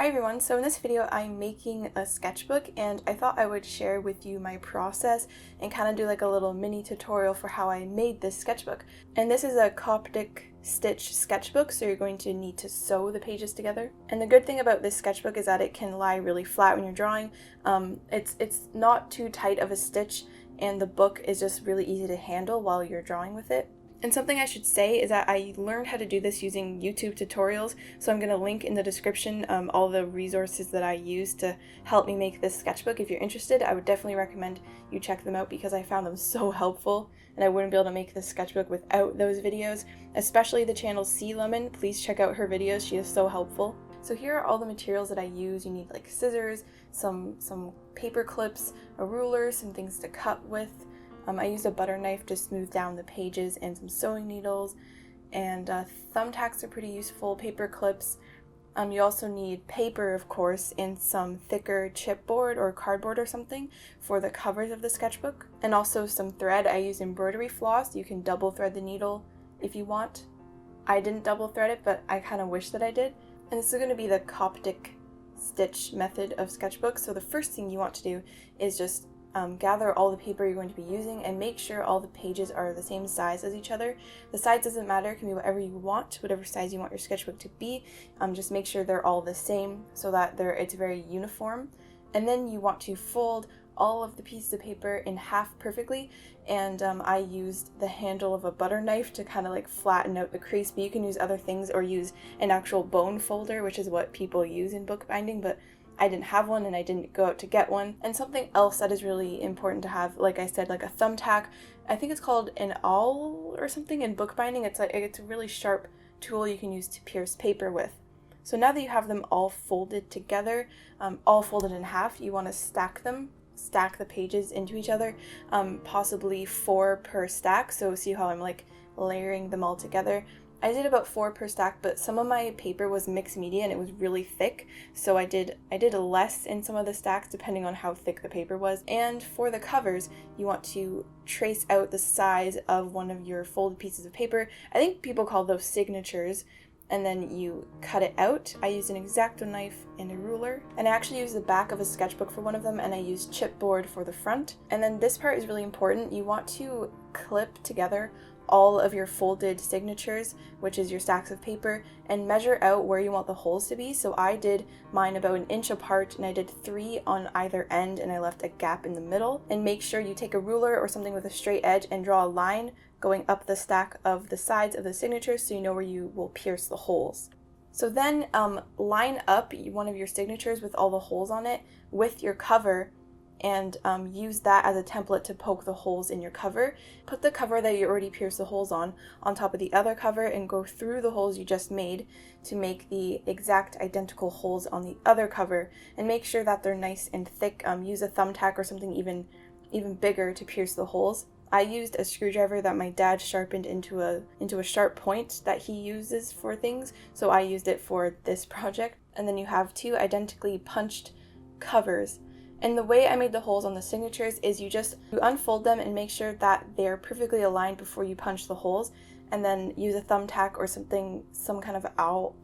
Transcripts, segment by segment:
Hi everyone, so in this video I'm making a sketchbook and I thought I would share with you my process and kind of do like a little mini tutorial for how I made this sketchbook. And this is a coptic stitch sketchbook, so you're going to need to sew the pages together. And the good thing about this sketchbook is that it can lie really flat when you're drawing. It's not too tight of a stitch and the book is just really easy to handle while you're drawing with it. And something I should say is that I learned how to do this using YouTube tutorials, so I'm going to link in the description all the resources that I use to help me make this sketchbook. If you're interested, I would definitely recommend you check them out because I found them so helpful, and I wouldn't be able to make this sketchbook without those videos, especially the channel Sea Lemon. Please check out her videos, she is so helpful. So here are all the materials that I use. You need like scissors, some paper clips, a ruler, some things to cut with. I used a butter knife to smooth down the pages and some sewing needles, and thumbtacks are pretty useful, paper clips. You also need paper, of course, and some thicker chipboard or cardboard or something for the covers of the sketchbook, and also some thread. I use embroidery floss. You can double thread the needle if you want. I didn't double thread it, but I kind of wish that I did. And this is going to be the coptic stitch method of sketchbook. So the first thing you want to do is just gather all the paper you're going to be using and make sure all the pages are the same size as each other. The size doesn't matter, it can be whatever you want, whatever size you want your sketchbook to be. Just make sure they're all the same so that it's very uniform. And then you want to fold all of the pieces of paper in half perfectly, and I used the handle of a butter knife to kind of like flatten out the crease, but you can use other things or use an actual bone folder, which is what people use in bookbinding, but I didn't have one and I didn't go out to get one. And something else that is really important to have, like I said, like a thumbtack. I think it's called an awl or something in bookbinding. It's a really sharp tool you can use to pierce paper with. So now that you have them all folded together, all folded in half, you want to stack the pages into each other, possibly 4 per stack. So see how I'm like layering them all together. I did about 4 per stack, but some of my paper was mixed media and it was really thick, so I did less in some of the stacks depending on how thick the paper was. And for the covers, you want to trace out the size of one of your folded pieces of paper. I think people call those signatures, and then you cut it out. I used an X-Acto knife and a ruler, and I actually used the back of a sketchbook for one of them, and I used chipboard for the front. And then this part is really important. You want to clip together all of your folded signatures, which is your stacks of paper, and measure out where you want the holes to be. So I did mine about 1 inch apart, and I did 3 on either end, and I left a gap in the middle. And make sure you take a ruler or something with a straight edge and draw a line going up the stack of the sides of the signatures so you know where you will pierce the holes. So then line up one of your signatures with all the holes on it with your cover, and use that as a template to poke the holes in your cover. Put the cover that you already pierced the holes on top of the other cover and go through the holes you just made to make the exact identical holes on the other cover, and make sure that they're nice and thick. Use a thumbtack or something even bigger to pierce the holes. I used a screwdriver that my dad sharpened into a sharp point that he uses for things, so I used it for this project. And then you have 2 identically punched covers. And the way I made the holes on the signatures is you unfold them and make sure that they're perfectly aligned before you punch the holes, and then use a thumbtack or some kind of owl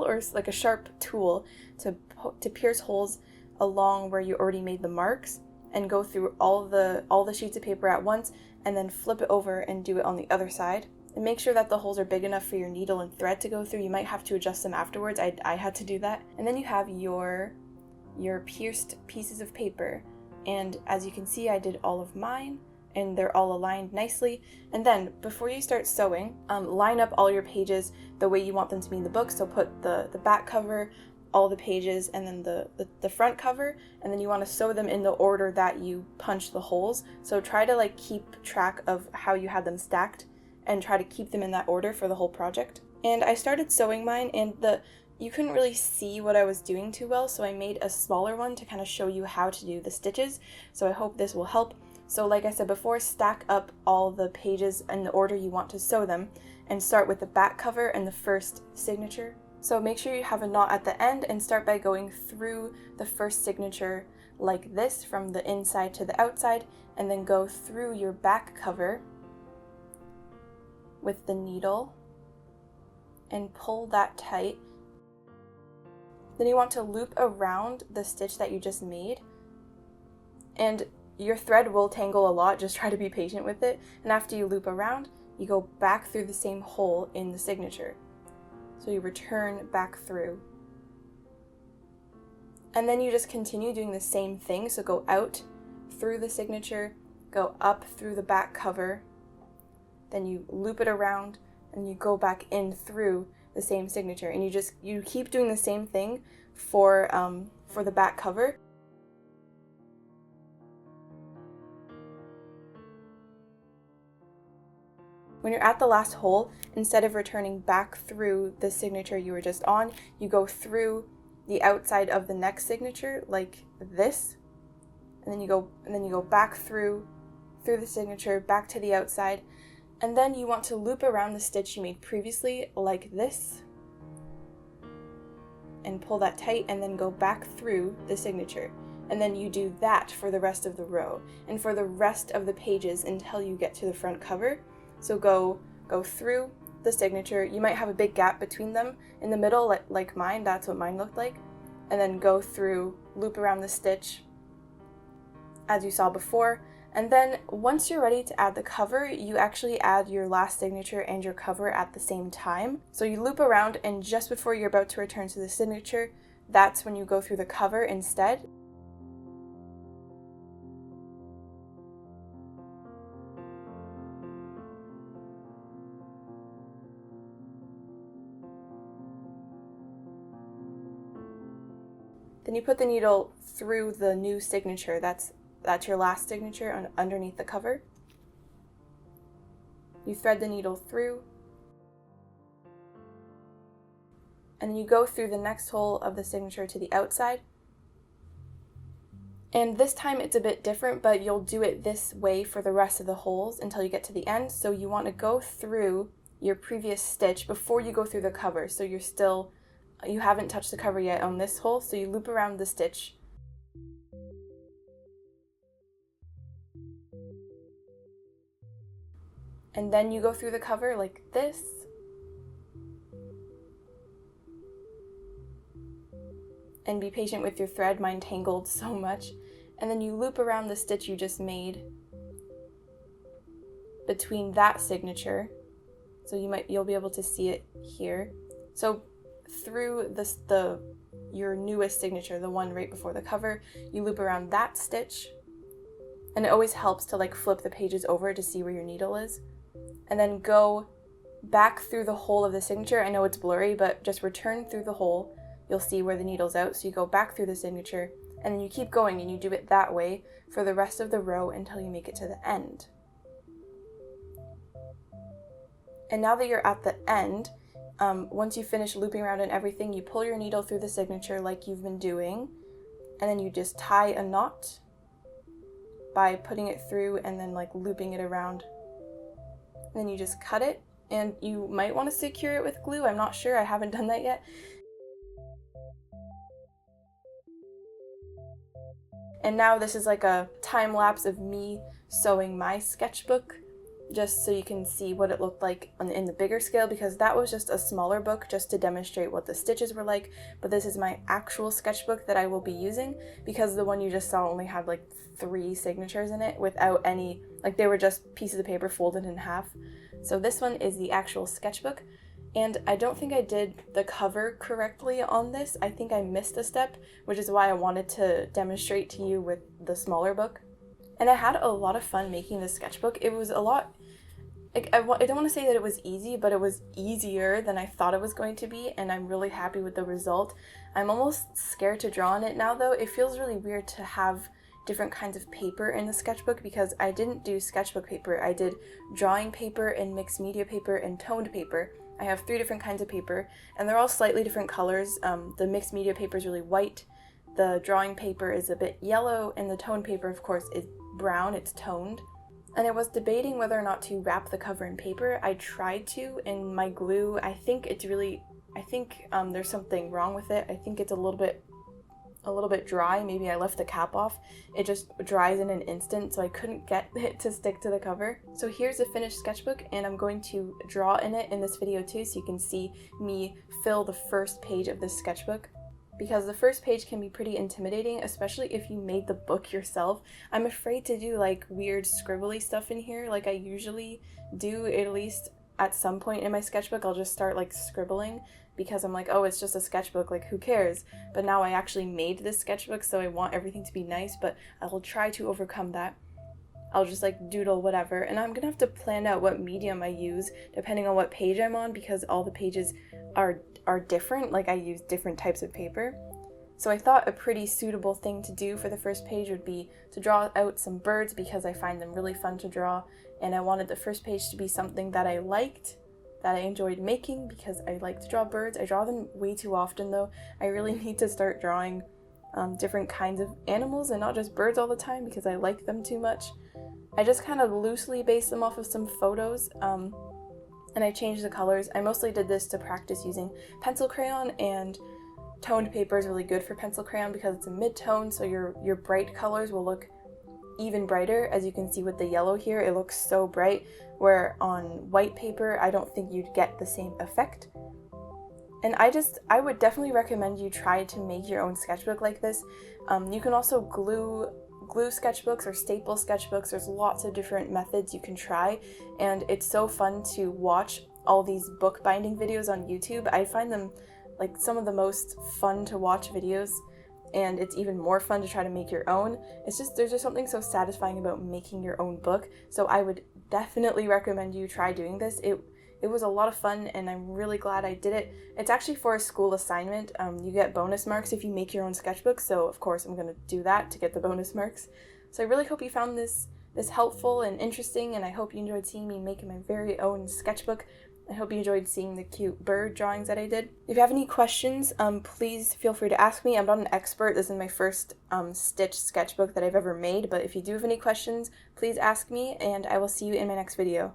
or like a sharp tool to pierce holes along where you already made the marks, and go through all the sheets of paper at once, and then flip it over and do it on the other side. And make sure that the holes are big enough for your needle and thread to go through. You might have to adjust them afterwards. I had to do that. And then you have your pierced pieces of paper, and as you can see, I did all of mine and they're all aligned nicely. And then before you start sewing, line up all your pages the way you want them to be in the book. So put the back cover, all the pages, and then the front cover, and then you want to sew them in the order that you punch the holes. So try to like keep track of how you had them stacked and try to keep them in that order for the whole project. And I started sewing mine, and you couldn't really see what I was doing too well, so I made a smaller one to kind of show you how to do the stitches. So I hope this will help. So like I said before, stack up all the pages in the order you want to sew them, and start with the back cover and the first signature. So make sure you have a knot at the end, and start by going through the first signature like this from the inside to the outside, and then go through your back cover with the needle and pull that tight. Then you want to loop around the stitch that you just made, and your thread will tangle a lot, just try to be patient with it. And after you loop around, you go back through the same hole in the signature. So you return back through. And then you just continue doing the same thing. So go out through the signature, go up through the back cover, then you loop it around, and you go back in through the same signature. And you keep doing the same thing for the back cover. When you're at the last hole, instead of returning back through the signature you were just on, you go through the outside of the next signature like this, and then you go back through the signature, back to the outside, and then you want to loop around the stitch you made previously like this, and pull that tight, and then go back through the signature. And then you do that for the rest of the row, and for the rest of the pages until you get to the front cover. So go through the signature. You might have a big gap between them in the middle, like mine. That's what mine looked like. And then go through, loop around the stitch as you saw before. And then once you're ready to add the cover, you actually add your last signature and your cover at the same time. So you loop around, and just before you're about to return to the signature, that's when you go through the cover instead. Then you put the needle through the new signature. That's your last signature underneath the cover. You thread the needle through, and then you go through the next hole of the signature to the outside. And this time it's a bit different, but you'll do it this way for the rest of the holes until you get to the end. So you want to go through your previous stitch before you go through the cover. So you haven't touched the cover yet on this hole, so you loop around the stitch. And then you go through the cover like this. And be patient with your thread, mine tangled so much. And then you loop around the stitch you just made between that signature. So you'll be able to see it here. So through your newest signature, the one right before the cover, you loop around that stitch. And it always helps to flip the pages over to see where your needle is. And then go back through the hole of the signature. I know it's blurry, but just return through the hole. You'll see where the needle's out. So you go back through the signature, and then you keep going, and you do it that way for the rest of the row until you make it to the end. And now that you're at the end, once you finish looping around and everything, you pull your needle through the signature like you've been doing, and then you just tie a knot by putting it through and then looping it around. And then you just cut it, and you might want to secure it with glue. I'm not sure, I haven't done that yet. And now this is a time lapse of me sewing my sketchbook, just so you can see what it looked like in the bigger scale, because that was just a smaller book just to demonstrate what the stitches were like. But this is my actual sketchbook that I will be using, because the one you just saw only had 3 signatures in it without any, they were just pieces of paper folded in half. So this one is the actual sketchbook, and I don't think I did the cover correctly on this. I think I missed a step, which is why I wanted to demonstrate to you with the smaller book. And I had a lot of fun making this sketchbook. It was a lot, I don't want to say that it was easy, but it was easier than I thought it was going to be, and I'm really happy with the result. I'm almost scared to draw on it now, though. It feels really weird to have different kinds of paper in the sketchbook, because I didn't do sketchbook paper. I did drawing paper and mixed media paper and toned paper. I have 3 different kinds of paper, and they're all slightly different colors. The mixed media paper is really white, the drawing paper is a bit yellow, and the toned paper, of course, is brown. It's toned. And I was debating whether or not to wrap the cover in paper. I tried to, and my glue, I think there's something wrong with it. I think it's a little bit dry. Maybe I left the cap off. It just dries in an instant, so I couldn't get it to stick to the cover. So here's the finished sketchbook, and I'm going to draw in it in this video too, so you can see me fill the first page of this sketchbook. because the first page can be pretty intimidating, especially if you made the book yourself. I'm afraid to do like weird scribbly stuff in here like I usually do, at least at some point in my sketchbook. I'll just start like scribbling because I'm like, oh, it's just a sketchbook, like who cares? But now I actually made this sketchbook, so I want everything to be nice, but I will try to overcome that. I'll just like doodle whatever, and I'm gonna have to plan out what medium I use depending on what page I'm on, because all the pages are different, like I use different types of paper. So I thought a pretty suitable thing to do for the first page would be to draw out some birds, because I find them really fun to draw, and I wanted the first page to be something that I liked, that I enjoyed making, because I like to draw birds. I draw them way too often though. I really need to start drawing different kinds of animals and not just birds all the time, because I like them too much. I just kind of loosely based them off of some photos, and I changed the colors. I mostly did this to practice using pencil crayon, and toned paper is really good for pencil crayon because it's a mid-tone, so your bright colors will look even brighter. As you can see with the yellow here, it looks so bright, where on white paper I don't think you'd get the same effect. And I would definitely recommend you try to make your own sketchbook like this. You can also glue sketchbooks or staple sketchbooks. There's lots of different methods you can try, and it's so fun to watch all these bookbinding videos on YouTube. I find them like some of the most fun to watch videos, and it's even more fun to try to make your own. There's just something so satisfying about making your own book, so I would definitely recommend you try doing this. It was a lot of fun, and I'm really glad I did it. It's actually for a school assignment. You get bonus marks if you make your own sketchbook, so of course I'm going to do that to get the bonus marks. So I really hope you found this helpful and interesting, and I hope you enjoyed seeing me make my very own sketchbook. I hope you enjoyed seeing the cute bird drawings that I did. If you have any questions, please feel free to ask me. I'm not an expert. This is my first stitch sketchbook that I've ever made, but if you do have any questions, please ask me, and I will see you in my next video.